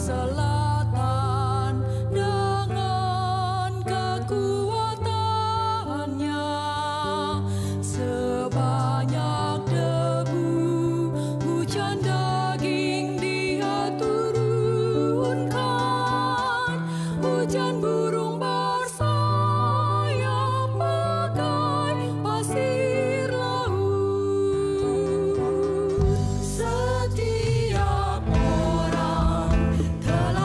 selatan dengan kekuatannya. Sebanyak debu hujan daging Dia turunkan, hujan burung bersayap bagai pasir laut. Setiap orang telah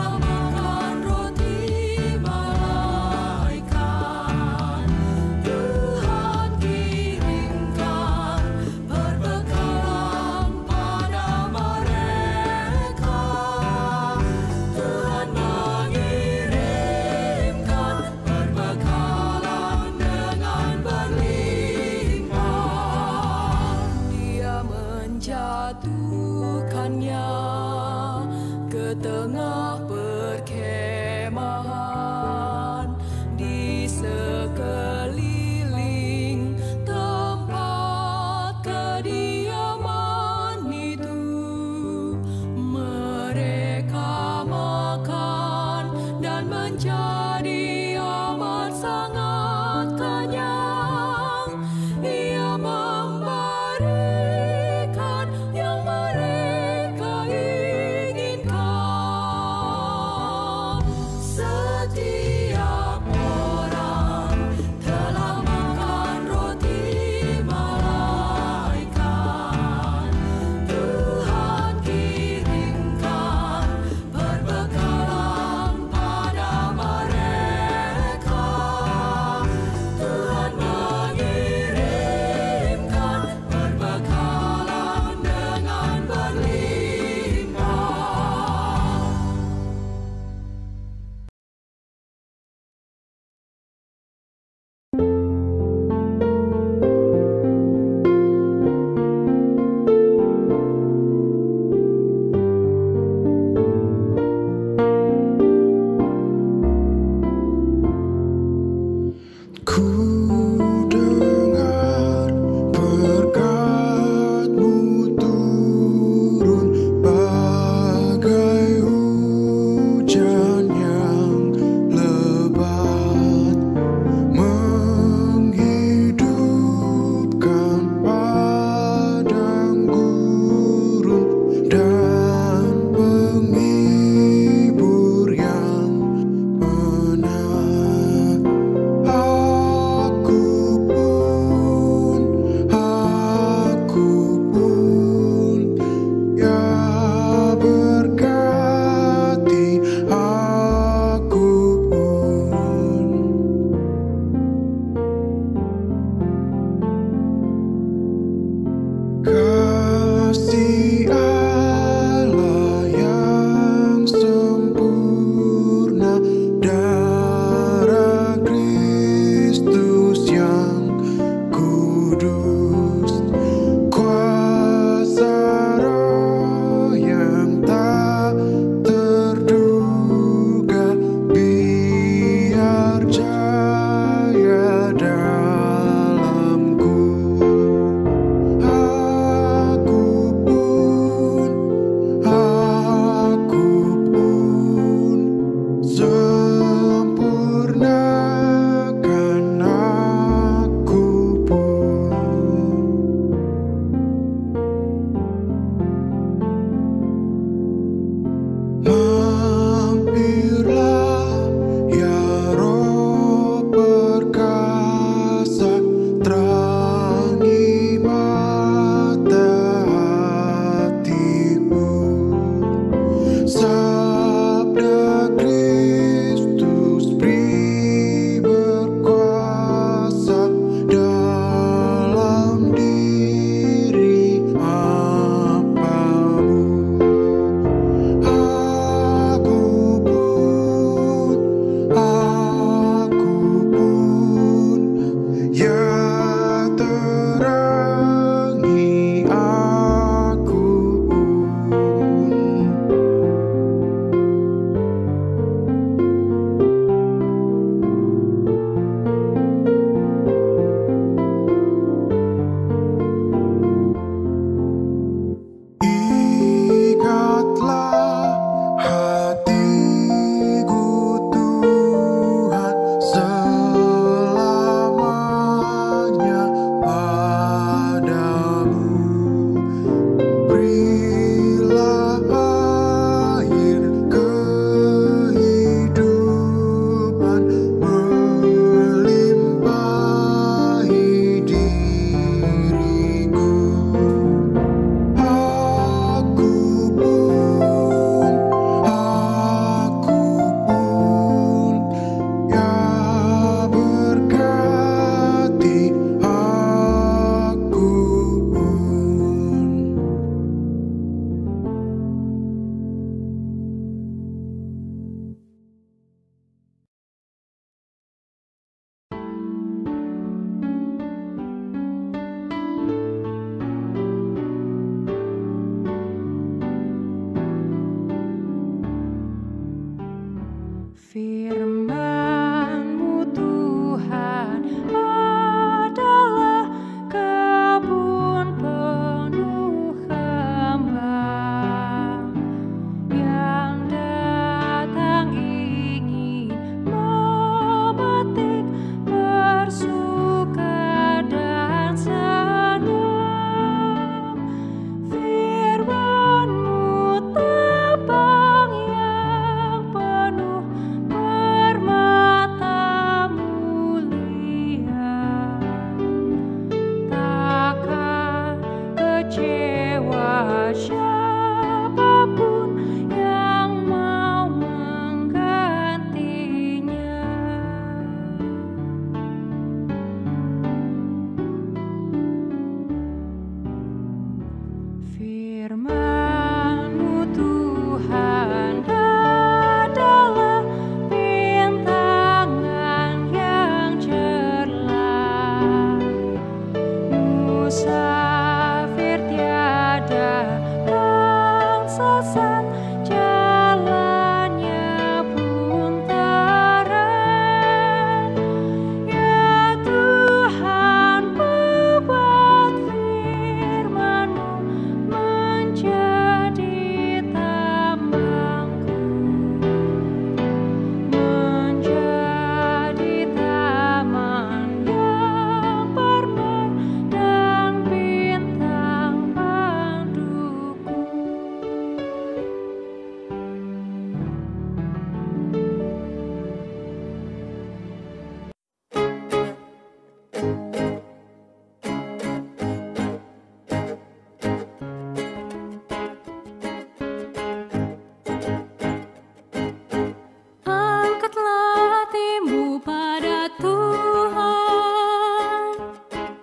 Angkatlah hatimu pada Tuhan,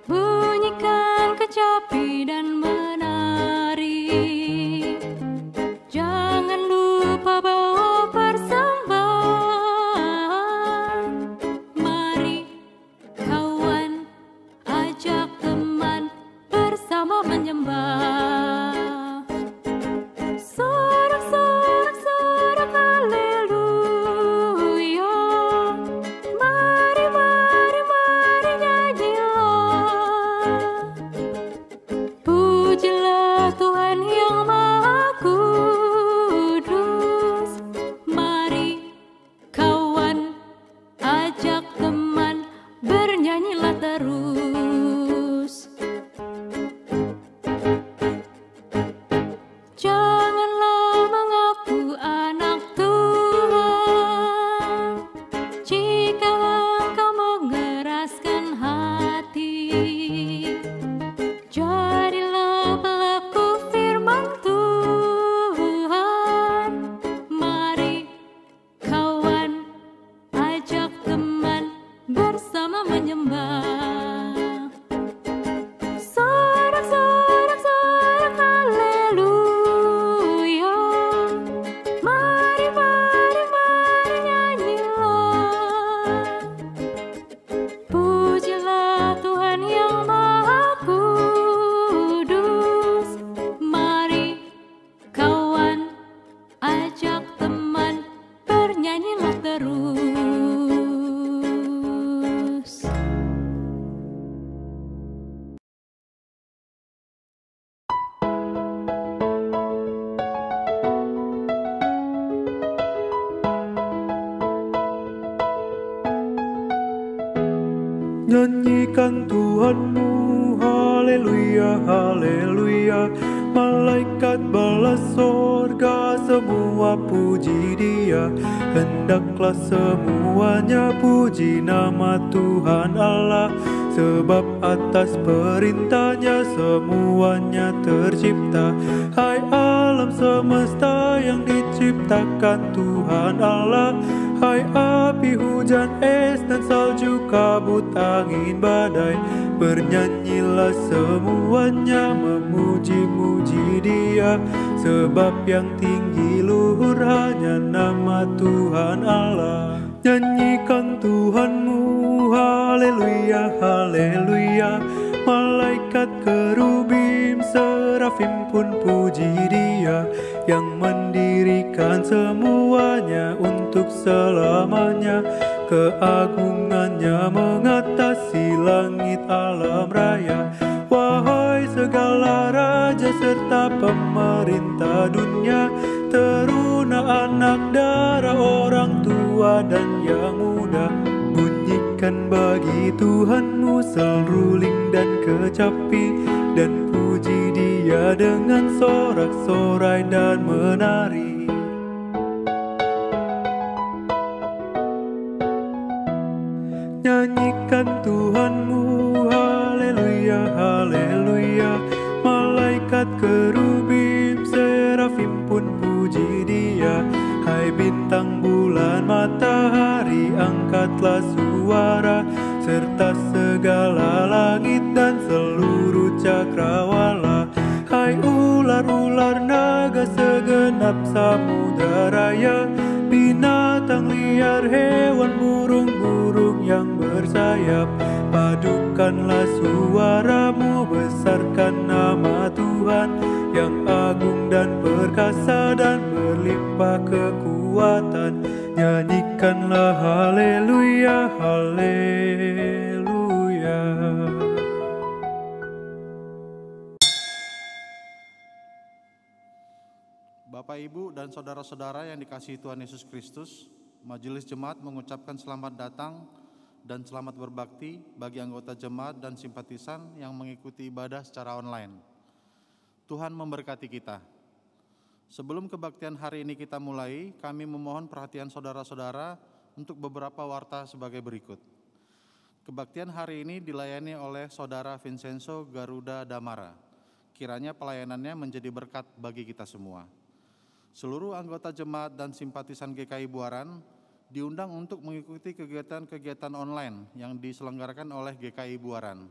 bunyikan kecapi dan menari. Jangan lupa bawa persembahan. Mari kawan, ajak teman bersama menyembah. Sorak, sorak, sorak, haleluya. Mari, mari, mari nyanyilah. Pujilah Tuhan yang Maha Kudus. Mari kawan, ajak teman, bernyanyilah terus. Janganlah mengaku anak Tuhan jika engkau mengeraskan hati. Jadilah pelaku firman Tuhan. Mari kawan, ajak teman, bersama menyembah. Sorak, sorak, sorak, haleluya. Mari, mari, mari nyanyilah. Pujilah Tuhan yang Maha Kudus. Mari kawan, ajak teman, bernyanyilah terus. Nyanyikan Tuhanmu, haleluya, haleluya. Malaikat balas sorga semua puji Dia. Hendaklah semuanya puji nama Tuhan Allah. Sebab atas perintahnya semuanya tercipta. Hai alam semesta yang diciptakan Tuhan Allah. Hai api, hujan, es, dan salju, kabut, angin, badai. Bernyanyilah semuanya memuji-muji Dia. Sebab yang tinggi luhur hanya nama Tuhan Allah. Nyanyikan Tuhanmu, haleluya, haleluya. Malaikat kerubim serafim pun puji Dia. Yang mendirikan semuanya untuk selamanya. Keagungannya mengatasi langit alam raya. Wahai segala raja serta pemerintah dunia, teruna anak darah, orang tua dan yang muda. Bunyikan bagi Tuhanmu seruling dan kecapi, dan puji Dia dengan sorak-sorai dan menari. Nyanyikan Tuhanmu, haleluya, haleluya. Malaikat kerubim serafim pun puji Dia. Hai bintang, bulan, matahari, angkatlah suara, serta segala langit dan seluruh cakrawala. Hai ular-ular, naga, segenap samudra raya, binatang liar, hewan, burung-burung yang bersayap. Padukanlah suaramu, besarkan nama Tuhan yang agung dan perkasa dan berlimpah kekuatan. Nyanyikanlah haleluya, haleluya. Bapak, Ibu, dan saudara-saudara yang dikasihi Tuhan Yesus Kristus, Majelis Jemaat mengucapkan selamat datang dan selamat berbakti bagi anggota jemaat dan simpatisan yang mengikuti ibadah secara online. Tuhan memberkati kita. Sebelum kebaktian hari ini kita mulai, kami memohon perhatian saudara-saudara untuk beberapa warta sebagai berikut. Kebaktian hari ini dilayani oleh Saudara Vincenzo Garuda Damara. Kiranya pelayanannya menjadi berkat bagi kita semua. Seluruh anggota jemaat dan simpatisan GKI Buaran diundang untuk mengikuti kegiatan-kegiatan online yang diselenggarakan oleh GKI Buaran.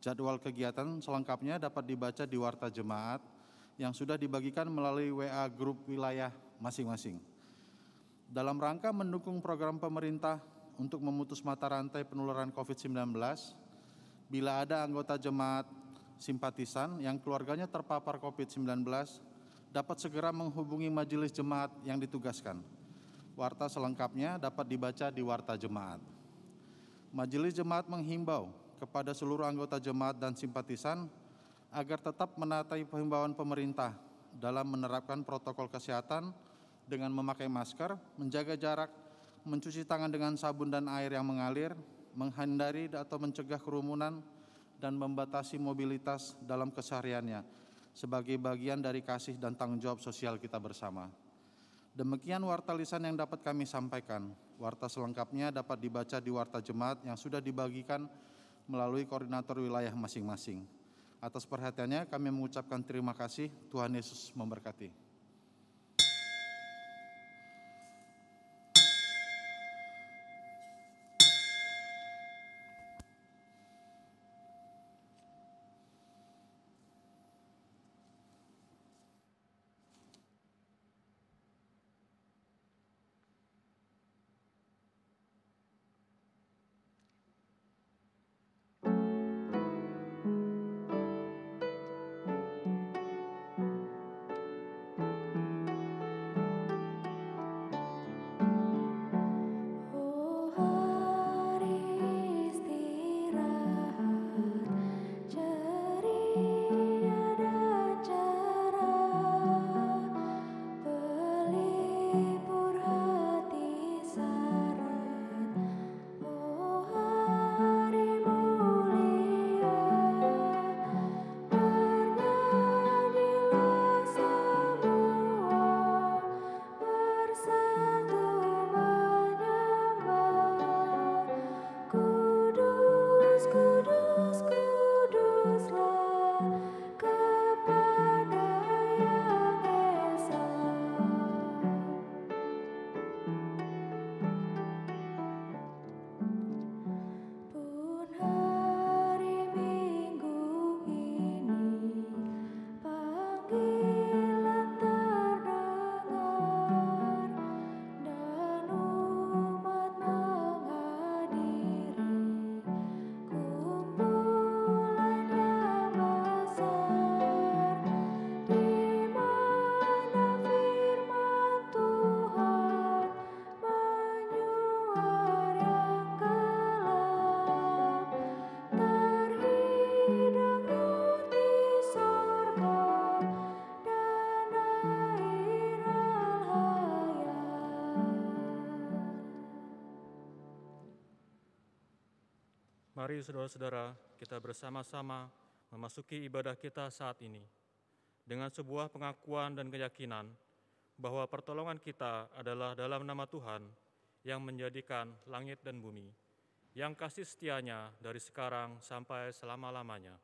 Jadwal kegiatan selengkapnya dapat dibaca di Warta Jemaat yang sudah dibagikan melalui WA grup wilayah masing-masing. Dalam rangka mendukung program pemerintah untuk memutus mata rantai penularan COVID-19, bila ada anggota jemaat simpatisan yang keluarganya terpapar COVID-19, dapat segera menghubungi majelis jemaat yang ditugaskan. Warta selengkapnya dapat dibaca di Warta Jemaat. Majelis jemaat menghimbau kepada seluruh anggota jemaat dan simpatisan agar tetap menaati himbauan pemerintah dalam menerapkan protokol kesehatan dengan memakai masker, menjaga jarak, mencuci tangan dengan sabun dan air yang mengalir, menghindari atau mencegah kerumunan, dan membatasi mobilitas dalam kesehariannya sebagai bagian dari kasih dan tanggung jawab sosial kita bersama. Demikian warta lisan yang dapat kami sampaikan. Warta selengkapnya dapat dibaca di Warta Jemaat yang sudah dibagikan melalui koordinator wilayah masing-masing. Atas perhatiannya kami mengucapkan terima kasih. Tuhan Yesus memberkati. Mari saudara-saudara, kita bersama-sama memasuki ibadah kita saat ini dengan sebuah pengakuan dan keyakinan bahwa pertolongan kita adalah dalam nama Tuhan yang menjadikan langit dan bumi, yang kasih setianya dari sekarang sampai selama-lamanya.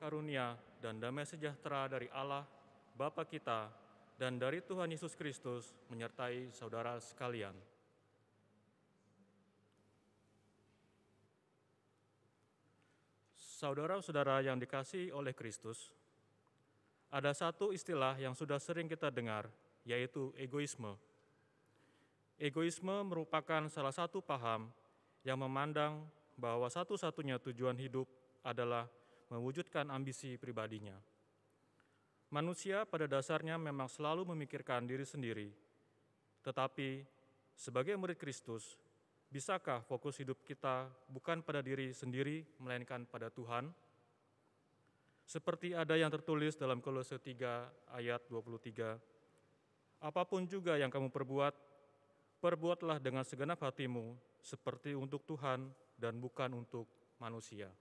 Karunia dan damai sejahtera dari Allah, Bapa kita, dan dari Tuhan Yesus Kristus menyertai saudara sekalian. Saudara-saudara yang dikasihi oleh Kristus, ada satu istilah yang sudah sering kita dengar, yaitu egoisme. Egoisme merupakan salah satu paham yang memandang bahwa satu-satunya tujuan hidup adalah mewujudkan ambisi pribadinya. Manusia pada dasarnya memang selalu memikirkan diri sendiri, tetapi sebagai murid Kristus, bisakah fokus hidup kita bukan pada diri sendiri, melainkan pada Tuhan? Seperti ada yang tertulis dalam Kolose 3 ayat 23, apapun juga yang kamu perbuat, perbuatlah dengan segenap hatimu seperti untuk Tuhan dan bukan untuk manusia.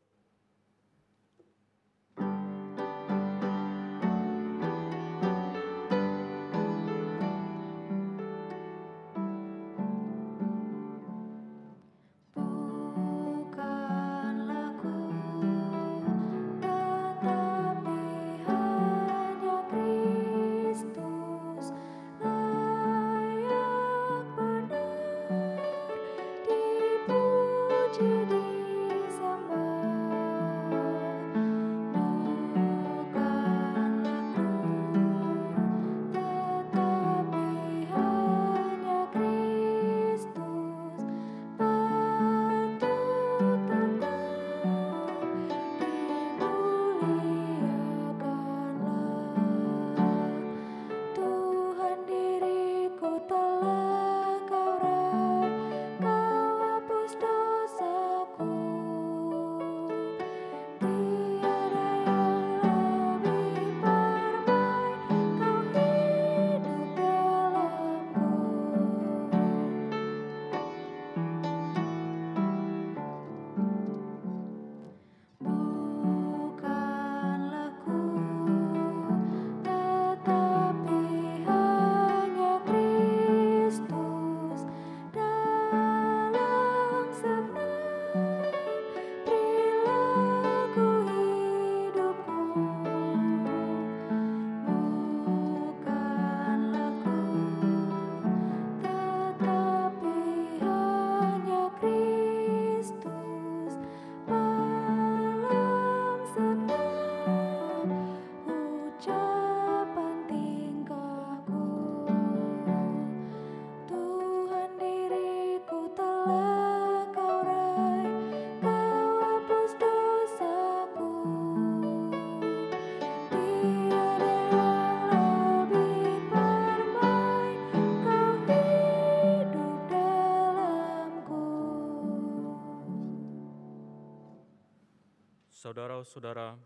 Saudara-saudara,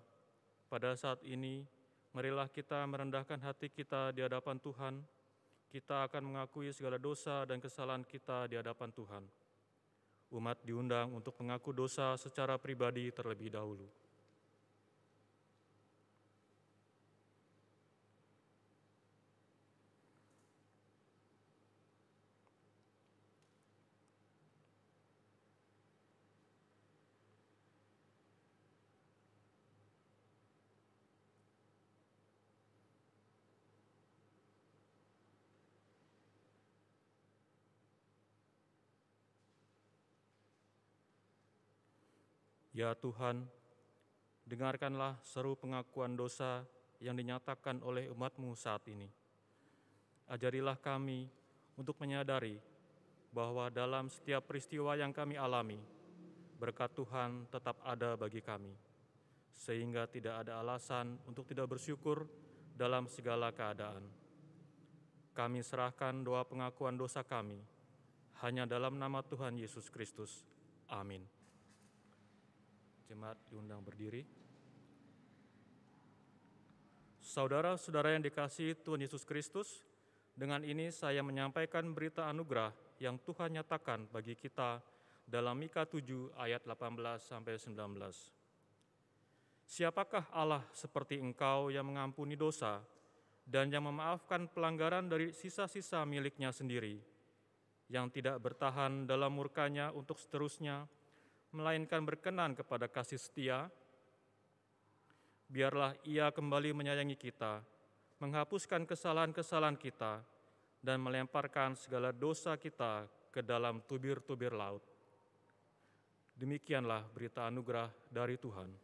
pada saat ini, marilah kita merendahkan hati kita di hadapan Tuhan. Kita akan mengakui segala dosa dan kesalahan kita di hadapan Tuhan. Umat diundang untuk mengaku dosa secara pribadi terlebih dahulu. Ya Tuhan, dengarkanlah seru pengakuan dosa yang dinyatakan oleh umat-Mu saat ini. Ajarilah kami untuk menyadari bahwa dalam setiap peristiwa yang kami alami, berkat Tuhan tetap ada bagi kami, sehingga tidak ada alasan untuk tidak bersyukur dalam segala keadaan. Kami serahkan doa pengakuan dosa kami, hanya dalam nama Tuhan Yesus Kristus. Amin. Jemaat diundang berdiri. Saudara-saudara yang dikasihi Tuhan Yesus Kristus, dengan ini saya menyampaikan berita anugerah yang Tuhan nyatakan bagi kita dalam Mika 7 ayat 18-19. Siapakah Allah seperti Engkau yang mengampuni dosa dan yang memaafkan pelanggaran dari sisa-sisa miliknya sendiri, yang tidak bertahan dalam murkanya untuk seterusnya, melainkan berkenan kepada kasih setia? Biarlah Ia kembali menyayangi kita, menghapuskan kesalahan-kesalahan kita, dan melemparkan segala dosa kita ke dalam tubir-tubir laut. Demikianlah berita anugerah dari Tuhan.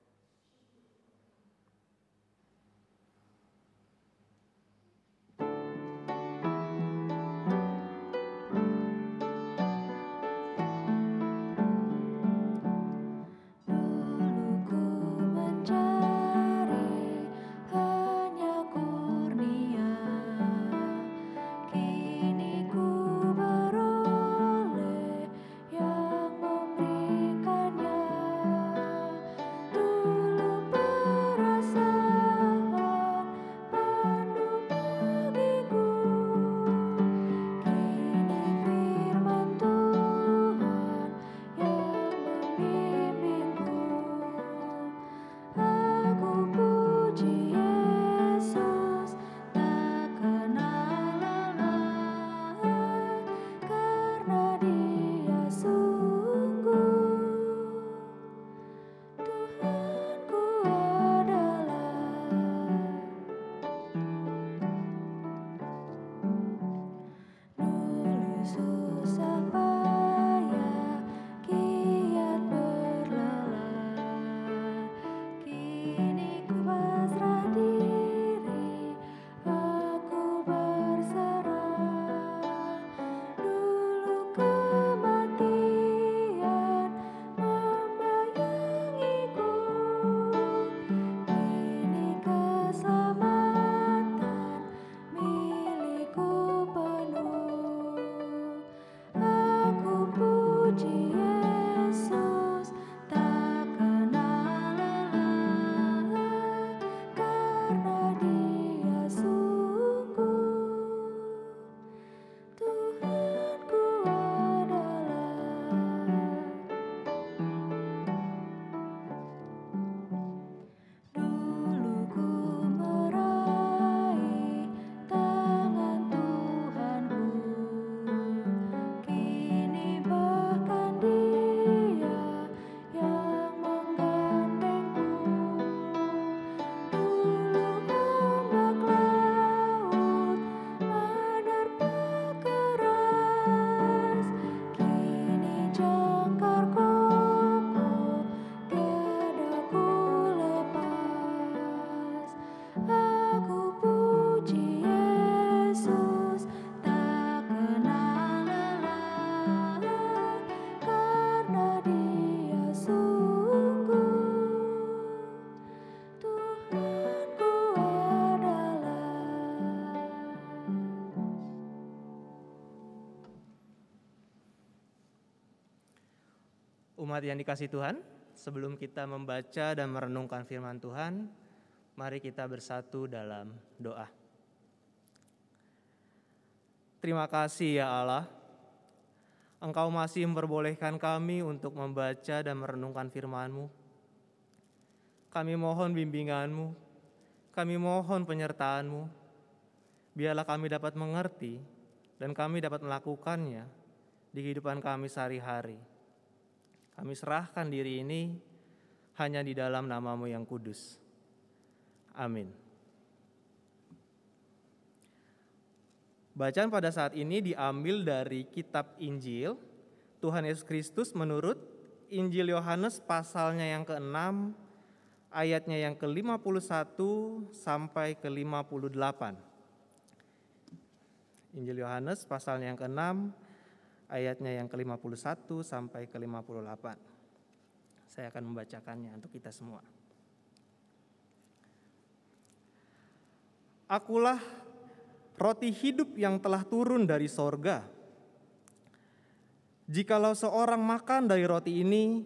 Umat yang dikasihi Tuhan, sebelum kita membaca dan merenungkan firman Tuhan, mari kita bersatu dalam doa. Terima kasih ya Allah, Engkau masih memperbolehkan kami untuk membaca dan merenungkan firman-Mu. Kami mohon bimbingan-Mu, kami mohon penyertaan-Mu. Biarlah kami dapat mengerti dan kami dapat melakukannya di kehidupan kami sehari-hari. Kami serahkan diri ini hanya di dalam nama-Mu yang kudus. Amin. Bacaan pada saat ini diambil dari kitab Injil Tuhan Yesus Kristus menurut Injil Yohanes pasalnya yang ke-6, ayatnya yang ke-51 sampai ke-58. Injil Yohanes pasalnya yang ke-6, ayatnya yang ke-51 sampai ke-58. Saya akan membacakannya untuk kita semua. Akulah roti hidup yang telah turun dari sorga. Jikalau seorang makan dari roti ini,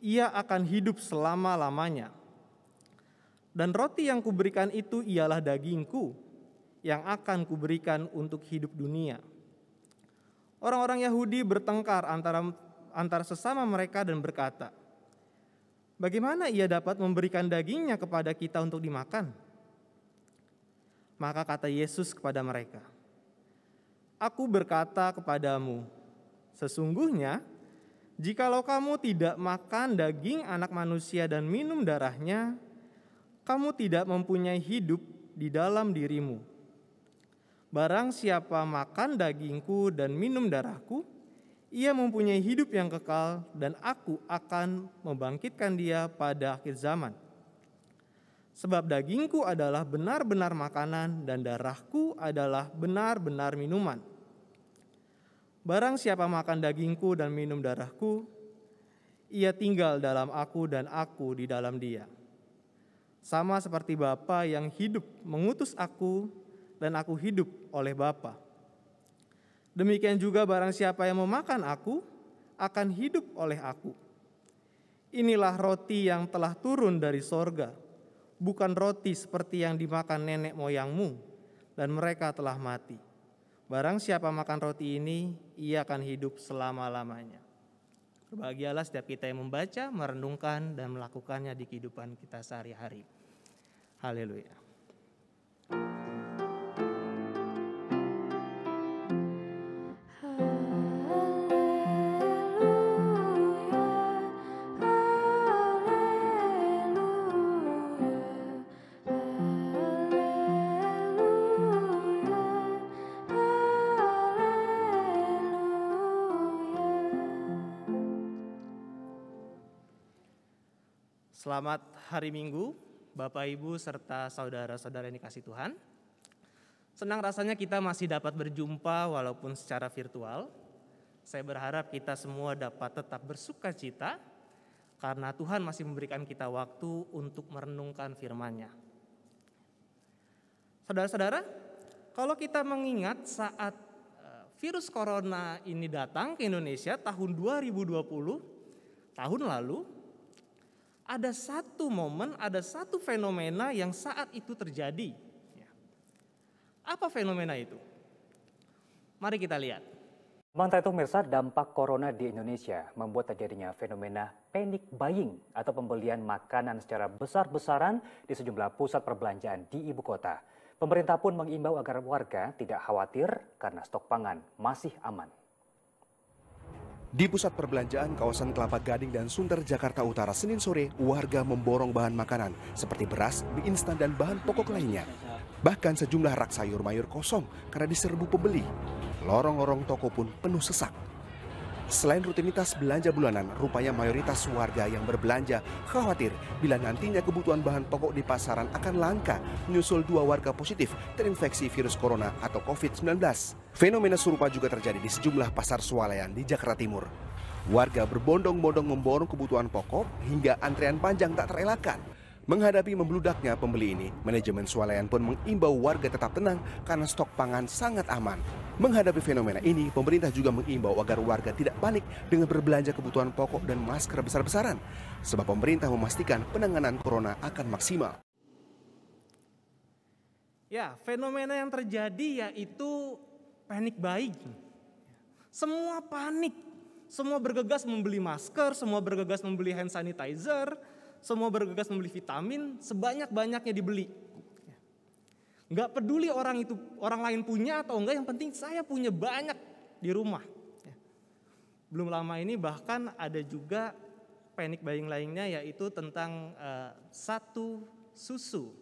ia akan hidup selama-lamanya. Dan roti yang kuberikan itu ialah dagingku, yang akan kuberikan untuk hidup dunia. Orang-orang Yahudi bertengkar antara sesama mereka dan berkata, bagaimana ia dapat memberikan dagingnya kepada kita untuk dimakan? Maka kata Yesus kepada mereka, aku berkata kepadamu, sesungguhnya jikalau kamu tidak makan daging anak manusia dan minum darahnya, kamu tidak mempunyai hidup di dalam dirimu. Barang siapa makan dagingku dan minum darahku, ia mempunyai hidup yang kekal dan aku akan membangkitkan dia pada akhir zaman. Sebab dagingku adalah benar-benar makanan dan darahku adalah benar-benar minuman. Barang siapa makan dagingku dan minum darahku, ia tinggal dalam aku dan aku di dalam dia. Sama seperti Bapa yang hidup mengutus aku dan aku hidup oleh Bapa. Demikian juga barang siapa yang memakan aku akan hidup oleh aku. Inilah roti yang telah turun dari sorga, bukan roti seperti yang dimakan nenek moyangmu, dan mereka telah mati. Barang siapa makan roti ini, ia akan hidup selama-lamanya. Berbahagialah setiap kita yang membaca, merenungkan, dan melakukannya di kehidupan kita sehari-hari. Haleluya. Selamat hari Minggu, Bapak Ibu serta saudara-saudara yang dikasihi Tuhan. Senang rasanya kita masih dapat berjumpa walaupun secara virtual. Saya berharap kita semua dapat tetap bersuka cita karena Tuhan masih memberikan kita waktu untuk merenungkan firman-Nya. Saudara-saudara, kalau kita mengingat saat virus corona ini datang ke Indonesia tahun 2020, tahun lalu, ada satu momen, ada satu fenomena yang saat itu terjadi. Apa fenomena itu? Mari kita lihat. Sementara itu pemirsa, dampak corona di Indonesia membuat terjadinya fenomena panic buying atau pembelian makanan secara besar-besaran di sejumlah pusat perbelanjaan di ibu kota. Pemerintah pun mengimbau agar warga tidak khawatir karena stok pangan masih aman. Di pusat perbelanjaan kawasan Kelapa Gading dan Sunter, Jakarta Utara, Senin sore, warga memborong bahan makanan seperti beras, mie instan, dan bahan pokok lainnya. Bahkan sejumlah rak sayur mayur kosong karena diserbu pembeli. Lorong-lorong toko pun penuh sesak. Selain rutinitas belanja bulanan, rupanya mayoritas warga yang berbelanja khawatir bila nantinya kebutuhan bahan pokok di pasaran akan langka menyusul 2 warga positif terinfeksi virus corona atau COVID-19. Fenomena serupa juga terjadi di sejumlah pasar swalayan di Jakarta Timur. Warga berbondong-bondong memborong kebutuhan pokok hingga antrean panjang tak terelakkan. Menghadapi membludaknya pembeli ini, manajemen swalayan pun mengimbau warga tetap tenang karena stok pangan sangat aman. Menghadapi fenomena ini, pemerintah juga mengimbau agar warga tidak panik dengan berbelanja kebutuhan pokok dan masker besar-besaran, sebab pemerintah memastikan penanganan corona akan maksimal. Ya, fenomena yang terjadi yaitu panic buying. Semua panik, semua bergegas membeli masker, semua bergegas membeli hand sanitizer, semua bergegas membeli vitamin, sebanyak-banyaknya dibeli. Nggak peduli orang lain punya atau enggak, yang penting saya punya banyak di rumah. Belum lama ini bahkan ada juga panic buying lainnya, yaitu tentang satu susu,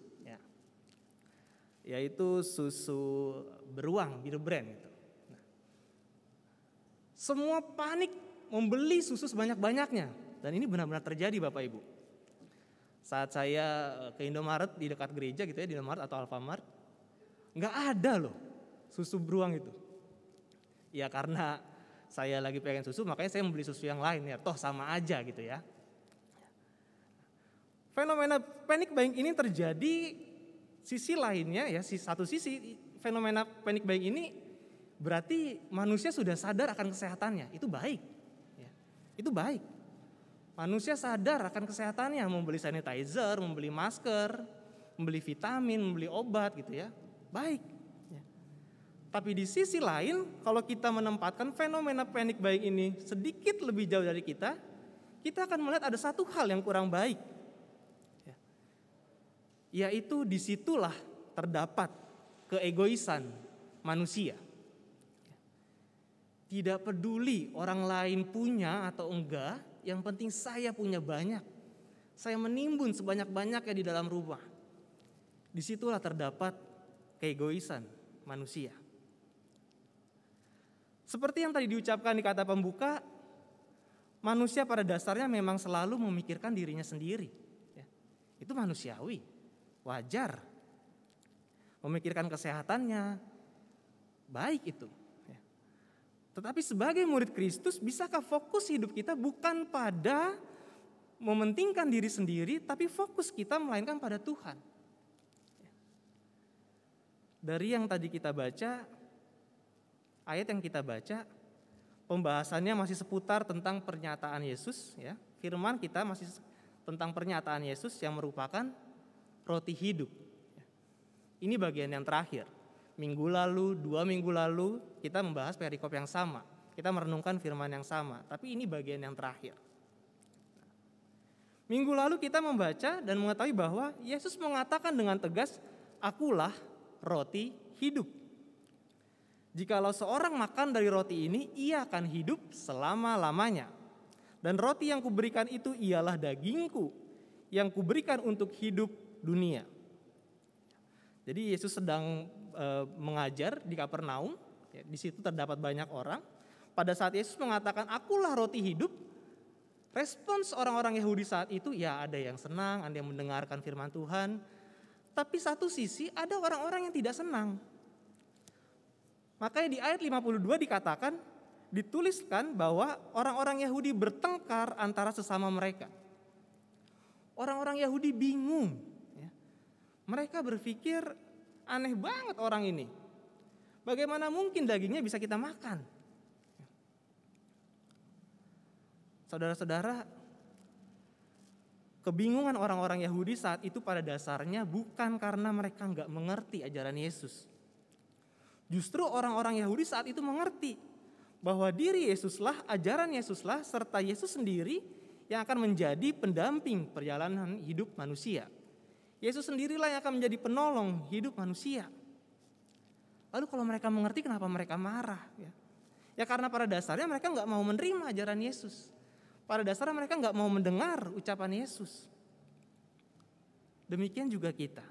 yaitu susu beruang, biru brand. Semua panik membeli susu sebanyak-banyaknya, dan ini benar-benar terjadi Bapak Ibu. Saat saya ke Indomaret di dekat gereja gitu ya, di Indomaret atau Alfamart, nggak ada loh susu beruang itu. Ya karena saya lagi pengen susu, makanya saya membeli susu yang lain ya, toh sama aja gitu ya. Fenomena panic buying ini terjadi, sisi lainnya ya, satu sisi fenomena panic buying ini berarti manusia sudah sadar akan kesehatannya, itu baik. Ya, itu baik. Manusia sadar akan kesehatannya, membeli sanitizer, membeli masker, membeli vitamin, membeli obat gitu ya, baik. Ya. Tapi di sisi lain, kalau kita menempatkan fenomena panic buying ini sedikit lebih jauh dari kita akan melihat ada satu hal yang kurang baik. Ya. Yaitu disitulah terdapat keegoisan manusia. Tidak peduli orang lain punya atau enggak, yang penting saya punya banyak. Saya menimbun sebanyak-banyaknya di dalam rumah. Disitulah terdapat keegoisan manusia. Seperti yang tadi diucapkan di kata pembuka, manusia pada dasarnya memang selalu memikirkan dirinya sendiri. Itu manusiawi, wajar. Memikirkan kesehatannya, baik itu. Tetapi sebagai murid Kristus, bisakah fokus hidup kita bukan pada mementingkan diri sendiri, tapi fokus kita melainkan pada Tuhan. Dari yang tadi kita baca, ayat yang kita baca, pembahasannya masih seputar tentang pernyataan Yesus. Ya. Firman kita masih tentang pernyataan Yesus yang merupakan roti hidup. Ini bagian yang terakhir. Minggu lalu, 2 minggu lalu, kita membahas perikop yang sama. Kita merenungkan firman yang sama, tapi ini bagian yang terakhir. Minggu lalu kita membaca dan mengetahui bahwa Yesus mengatakan dengan tegas, "Akulah roti hidup. Jikalau seorang makan dari roti ini, ia akan hidup selama-lamanya. Dan roti yang kuberikan itu ialah dagingku, yang kuberikan untuk hidup dunia." Jadi Yesus sedang mengajar di Kapernaum, ya, di situ terdapat banyak orang. Pada saat Yesus mengatakan akulah roti hidup, respons orang-orang Yahudi saat itu ya ada yang senang, ada yang mendengarkan firman Tuhan. Tapi satu sisi ada orang-orang yang tidak senang. Makanya di ayat 52 dikatakan, dituliskan bahwa orang-orang Yahudi bertengkar antara sesama mereka. Orang-orang Yahudi bingung. Ya. Mereka berpikir, aneh banget orang ini. Bagaimana mungkin dagingnya bisa kita makan? Saudara-saudara, kebingungan orang-orang Yahudi saat itu pada dasarnya bukan karena mereka nggak mengerti ajaran Yesus. Justru orang-orang Yahudi saat itu mengerti bahwa diri Yesuslah, ajaran Yesuslah, serta Yesus sendiri yang akan menjadi pendamping perjalanan hidup manusia. Yesus sendirilah yang akan menjadi penolong hidup manusia. Lalu kalau mereka mengerti, kenapa mereka marah? Ya karena pada dasarnya mereka nggak mau menerima ajaran Yesus. Pada dasarnya mereka nggak mau mendengar ucapan Yesus. Demikian juga kita.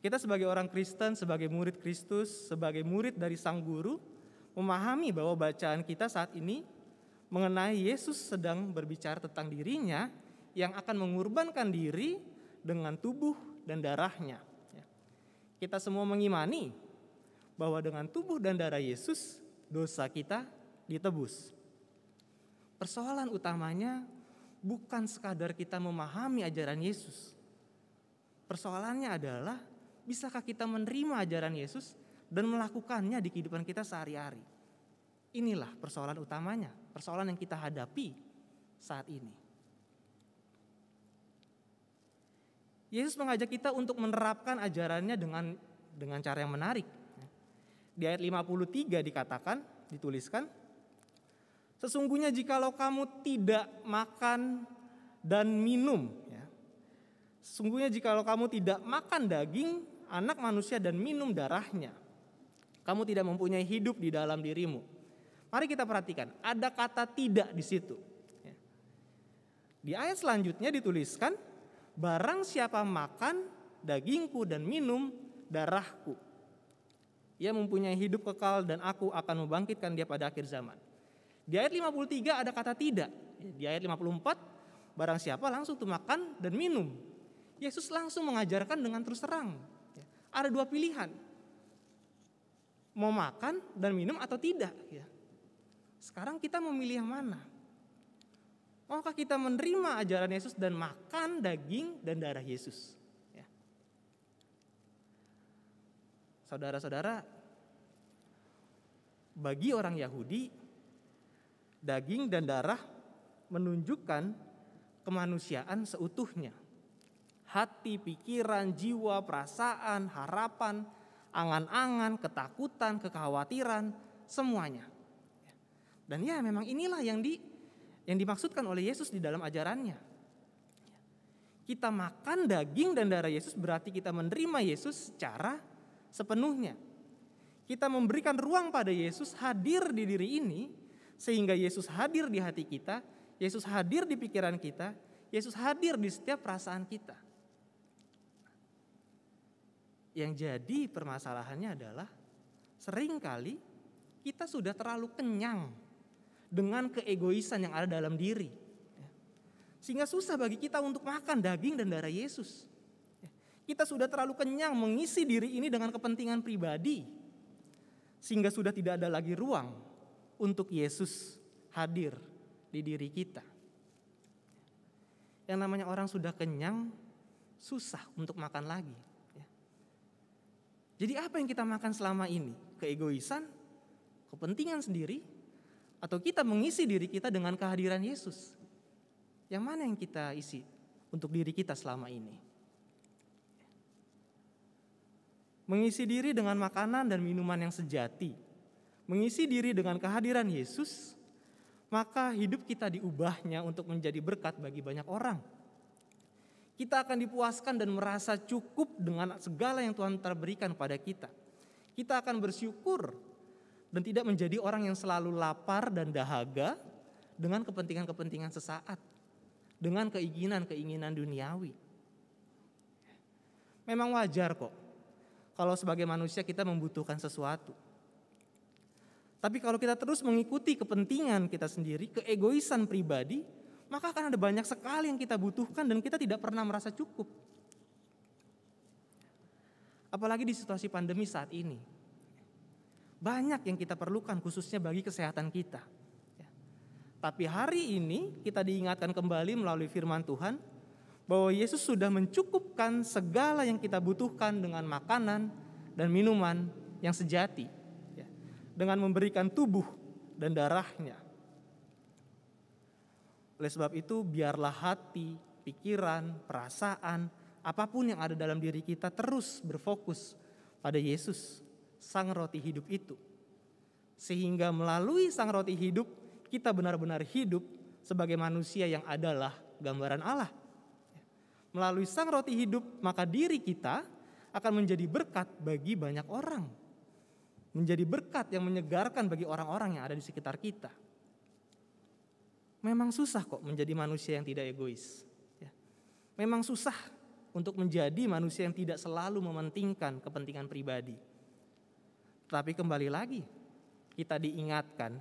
Kita sebagai orang Kristen, sebagai murid Kristus, sebagai murid dari Sang Guru, memahami bahwa bacaan kita saat ini mengenai Yesus sedang berbicara tentang dirinya yang akan mengorbankan diri dengan tubuh dan darahnya. Kita semua mengimani bahwa dengan tubuh dan darah Yesus, dosa kita ditebus. Persoalan utamanya bukan sekadar kita memahami ajaran Yesus. Persoalannya adalah, bisakah kita menerima ajaran Yesus dan melakukannya di kehidupan kita sehari-hari? Inilah persoalan utamanya, persoalan yang kita hadapi saat ini. Yesus mengajak kita untuk menerapkan ajarannya dengan cara yang menarik. Di ayat 53 dikatakan, dituliskan, sesungguhnya jikalau kamu tidak makan dan minum, sesungguhnya jikalau kamu tidak makan daging anak manusia dan minum darahnya, kamu tidak mempunyai hidup di dalam dirimu. Mari kita perhatikan, ada kata tidak di situ. Di ayat selanjutnya dituliskan, barang siapa makan dagingku dan minum darahku, ia mempunyai hidup kekal dan aku akan membangkitkan dia pada akhir zaman. Di ayat 53 ada kata tidak. Di ayat 54, barang siapa langsung tuh makan dan minum. Yesus langsung mengajarkan dengan terus terang. Ada dua pilihan, mau makan dan minum atau tidak. Sekarang kita memilih yang mana? Maukah kita menerima ajaran Yesus dan makan daging dan darah Yesus? Saudara-saudara, bagi orang Yahudi, daging dan darah menunjukkan kemanusiaan seutuhnya. Hati, pikiran, jiwa, perasaan, harapan, angan-angan, ketakutan, kekhawatiran, semuanya. Dan memang inilah yang dimaksudkan oleh Yesus di dalam ajarannya. Kita makan daging dan darah Yesus berarti kita menerima Yesus secara sepenuhnya. Kita memberikan ruang pada Yesus hadir di diri ini, sehingga Yesus hadir di hati kita, Yesus hadir di pikiran kita, Yesus hadir di setiap perasaan kita. Yang jadi permasalahannya adalah seringkali kita sudah terlalu kenyang dengan keegoisan yang ada dalam diri, sehingga susah bagi kita untuk makan daging dan darah Yesus. Kita sudah terlalu kenyang mengisi diri ini dengan kepentingan pribadi, sehingga sudah tidak ada lagi ruang untuk Yesus hadir di diri kita. Yang namanya orang sudah kenyang, susah untuk makan lagi. Jadi apa yang kita makan selama ini? Keegoisan, kepentingan sendiri, atau kita mengisi diri kita dengan kehadiran Yesus? Yang mana yang kita isi untuk diri kita selama ini? Mengisi diri dengan makanan dan minuman yang sejati, mengisi diri dengan kehadiran Yesus, maka hidup kita diubahnya untuk menjadi berkat bagi banyak orang. Kita akan dipuaskan dan merasa cukup dengan segala yang Tuhan telah berikan pada kita. Kita akan bersyukur dan tidak menjadi orang yang selalu lapar dan dahaga dengan kepentingan-kepentingan sesaat, dengan keinginan-keinginan duniawi. Memang wajar kok kalau sebagai manusia kita membutuhkan sesuatu. Tapi kalau kita terus mengikuti kepentingan kita sendiri, keegoisan pribadi, maka akan ada banyak sekali yang kita butuhkan dan kita tidak pernah merasa cukup. Apalagi di situasi pandemi saat ini. Banyak yang kita perlukan khususnya bagi kesehatan kita. Tapi hari ini kita diingatkan kembali melalui firman Tuhan bahwa Yesus sudah mencukupkan segala yang kita butuhkan dengan makanan dan minuman yang sejati, dengan memberikan tubuh dan darahnya. Oleh sebab itu biarlah hati, pikiran, perasaan, apapun yang ada dalam diri kita terus berfokus pada Yesus, Sang Roti Hidup itu. Sehingga melalui Sang Roti Hidup kita benar-benar hidup sebagai manusia yang adalah gambaran Allah. Melalui Sang Roti Hidup maka diri kita akan menjadi berkat bagi banyak orang. Menjadi berkat yang menyegarkan bagi orang-orang yang ada di sekitar kita. Memang susah kok menjadi manusia yang tidak egois. Memang susah untuk menjadi manusia yang tidak selalu mementingkan kepentingan pribadi. Tapi kembali lagi, kita diingatkan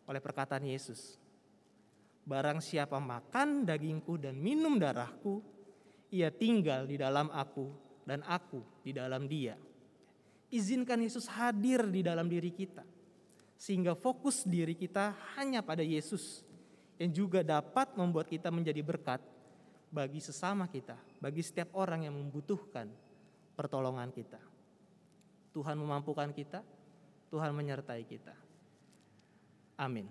oleh perkataan Yesus. Barang siapa makan dagingku dan minum darahku, ia tinggal di dalam aku dan aku di dalam dia. Izinkan Yesus hadir di dalam diri kita, sehingga fokus diri kita hanya pada Yesus, yang juga dapat membuat kita menjadi berkat bagi sesama kita, bagi setiap orang yang membutuhkan pertolongan kita. Tuhan memampukan kita, Tuhan menyertai kita. Amin.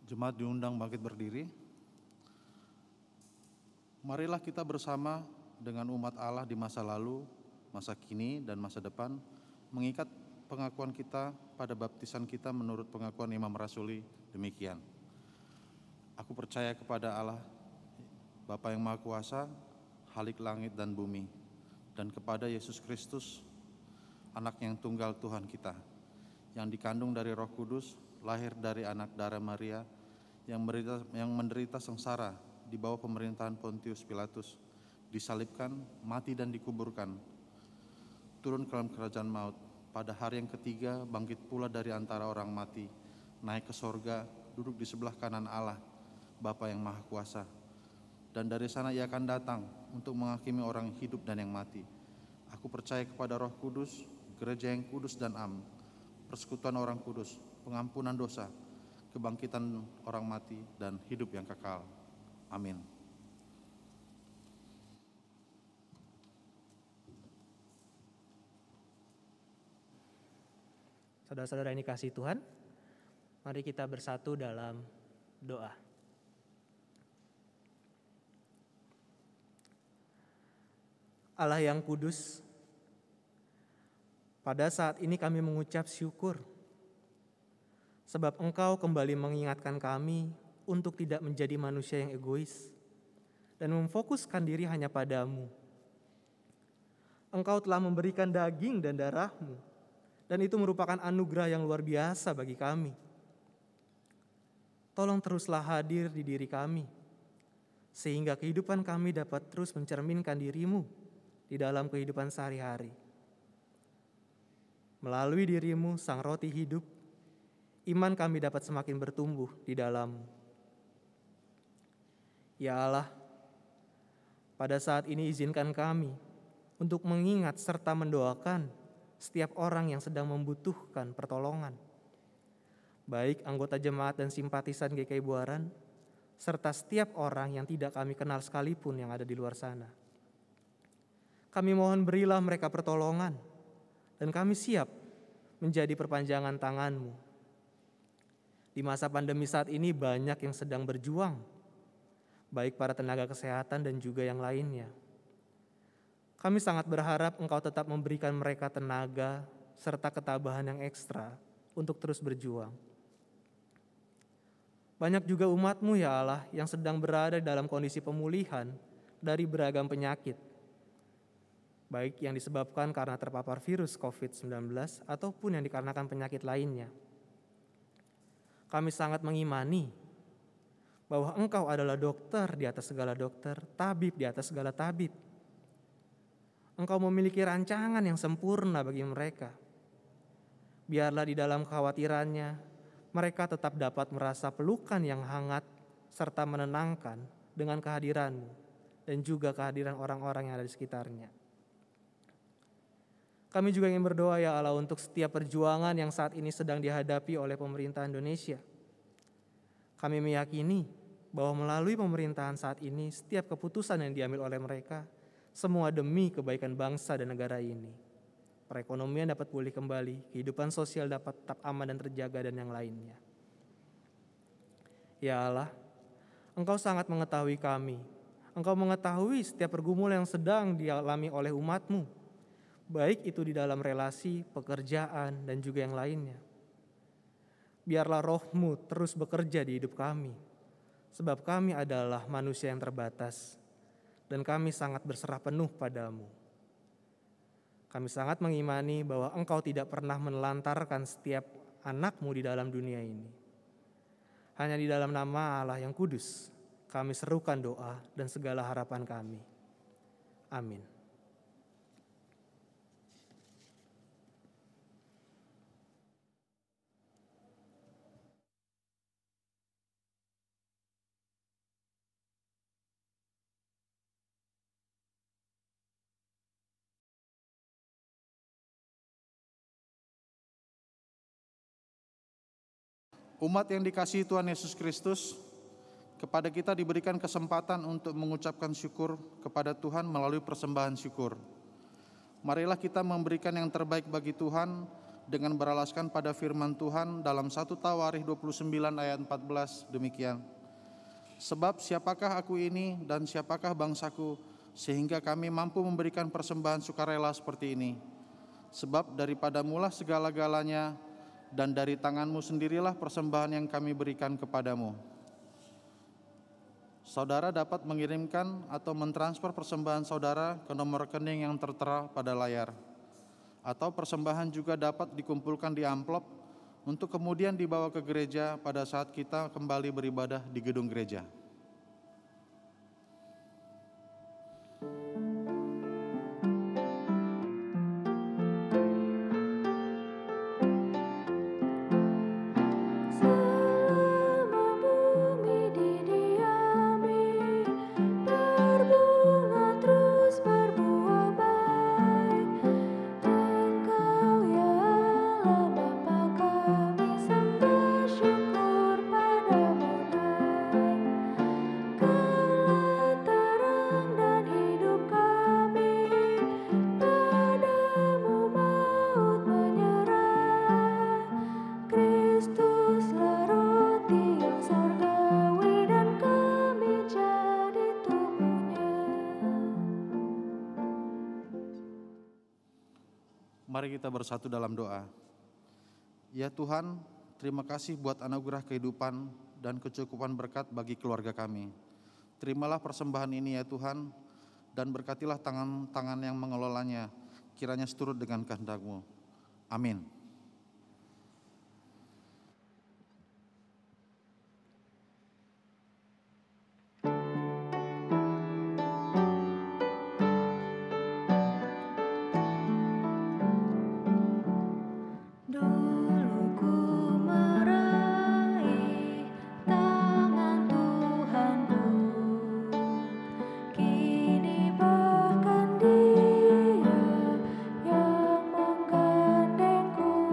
Jemaat diundang bangkit berdiri. Marilah kita bersama dengan umat Allah di masa lalu, masa kini, dan masa depan mengikat pengakuan kita pada baptisan kita menurut pengakuan Imam Rasuli demikian. Aku percaya kepada Allah, Bapa yang Maha Kuasa, Khalik langit dan bumi, dan kepada Yesus Kristus, Anak yang tunggal Tuhan kita, yang dikandung dari Roh Kudus, lahir dari anak darah Maria, yang menderita sengsara di bawah pemerintahan Pontius Pilatus, disalibkan, mati dan dikuburkan, turun ke dalam kerajaan maut, pada hari yang ketiga bangkit pula dari antara orang mati, naik ke sorga, duduk di sebelah kanan Allah, Bapa yang Maha Kuasa, dan dari sana ia akan datang untuk menghakimi orang hidup dan yang mati. Aku percaya kepada Roh Kudus, gereja yang kudus dan am, persekutuan orang kudus, pengampunan dosa, kebangkitan orang mati, dan hidup yang kekal. Amin. Saudara-saudara yang dikasihi Tuhan, mari kita bersatu dalam doa. Allah yang kudus, pada saat ini kami mengucap syukur sebab Engkau kembali mengingatkan kami untuk tidak menjadi manusia yang egois dan memfokuskan diri hanya padamu. Engkau telah memberikan daging dan darah-Mu, dan itu merupakan anugerah yang luar biasa bagi kami. Tolong teruslah hadir di diri kami, sehingga kehidupan kami dapat terus mencerminkan diri-Mu di dalam kehidupan sehari-hari. Melalui diri-Mu, Sang Roti hidup, iman kami dapat semakin bertumbuh di dalam-Mu. Ya Allah, pada saat ini izinkan kami untuk mengingat serta mendoakan setiap orang yang sedang membutuhkan pertolongan, baik anggota jemaat dan simpatisan GKI Buaran, serta setiap orang yang tidak kami kenal sekalipun yang ada di luar sana. Kami mohon berilah mereka pertolongan, dan kami siap menjadi perpanjangan tangan-Mu. Di masa pandemi saat ini banyak yang sedang berjuang, baik para tenaga kesehatan dan juga yang lainnya. Kami sangat berharap Engkau tetap memberikan mereka tenaga serta ketabahan yang ekstra untuk terus berjuang. Banyak juga umat-Mu ya Allah yang sedang berada dalam kondisi pemulihan dari beragam penyakit, baik yang disebabkan karena terpapar virus COVID-19 ataupun yang dikarenakan penyakit lainnya. Kami sangat mengimani bahwa Engkau adalah dokter di atas segala dokter, tabib di atas segala tabib. Engkau memiliki rancangan yang sempurna bagi mereka. Biarlah di dalam kekhawatirannya, mereka tetap dapat merasa pelukan yang hangat serta menenangkan dengan kehadiran-Mu dan juga kehadiran orang-orang yang ada di sekitarnya. Kami juga ingin berdoa ya Allah untuk setiap perjuangan yang saat ini sedang dihadapi oleh pemerintah Indonesia. Kami meyakini bahwa melalui pemerintahan saat ini, setiap keputusan yang diambil oleh mereka, semua demi kebaikan bangsa dan negara ini. Perekonomian dapat pulih kembali, kehidupan sosial dapat tetap aman dan terjaga, dan yang lainnya. Ya Allah, Engkau sangat mengetahui kami. Engkau mengetahui setiap pergumulan yang sedang dialami oleh umat-Mu, baik itu di dalam relasi, pekerjaan, dan juga yang lainnya. Biarlah Roh-Mu terus bekerja di hidup kami, sebab kami adalah manusia yang terbatas, dan kami sangat berserah penuh padamu. Kami sangat mengimani bahwa Engkau tidak pernah menelantarkan setiap anak-Mu di dalam dunia ini. Hanya di dalam nama Allah yang kudus, kami serukan doa dan segala harapan kami. Amin. Umat yang dikasihi Tuhan Yesus Kristus, kepada kita diberikan kesempatan untuk mengucapkan syukur kepada Tuhan melalui persembahan syukur. Marilah kita memberikan yang terbaik bagi Tuhan dengan beralaskan pada firman Tuhan dalam 1 Tawarikh 29 ayat 14 demikian. Sebab siapakah aku ini dan siapakah bangsaku sehingga kami mampu memberikan persembahan sukarela seperti ini. Sebab daripadamulah segala-galanya dan dari tanganmu sendirilah persembahan yang kami berikan kepadamu. Saudara dapat mengirimkan atau mentransfer persembahan saudara ke nomor rekening yang tertera pada layar. Atau persembahan juga dapat dikumpulkan di amplop untuk kemudian dibawa ke gereja pada saat kita kembali beribadah di gedung gereja. Mari kita bersatu dalam doa. Ya Tuhan, terima kasih buat anugerah kehidupan dan kecukupan berkat bagi keluarga kami. Terimalah persembahan ini ya Tuhan, dan berkatilah tangan-tangan yang mengelolanya, kiranya seturut dengan kehendak-Mu. Amin. Yang menggandengku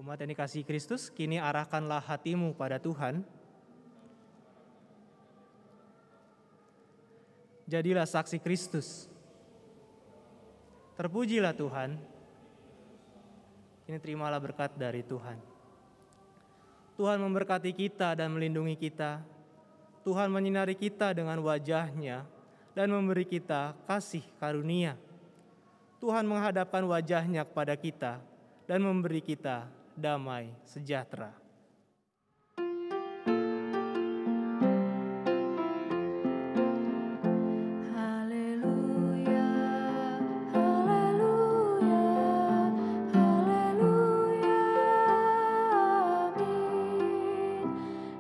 Umat yang dikasihi Kristus, kini arahkanlah hatimu pada Tuhan. Jadilah saksi Kristus. Terpujilah Tuhan. Kini terimalah berkat dari Tuhan. Tuhan memberkati kita dan melindungi kita. Tuhan menyinari kita dengan wajah-Nya dan memberi kita kasih karunia. Tuhan menghadapkan wajah-Nya kepada kita dan memberi kita damai sejahtera. Haleluya, haleluya, haleluya, amin.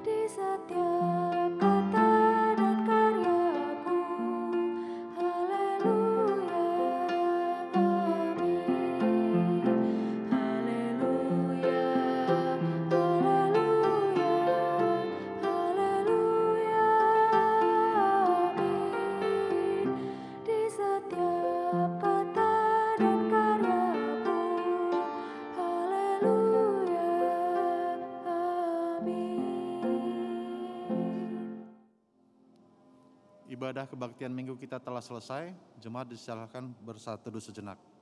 Di setiap kata dan karyaku, haleluya, amin. Haleluya, haleluya, haleluya, amin. Di setiap kata dan karyaku, haleluya, amin. Ibadah kebaktian minggu kita telah selesai. Jemaat disilakan bersatu teduh sejenak.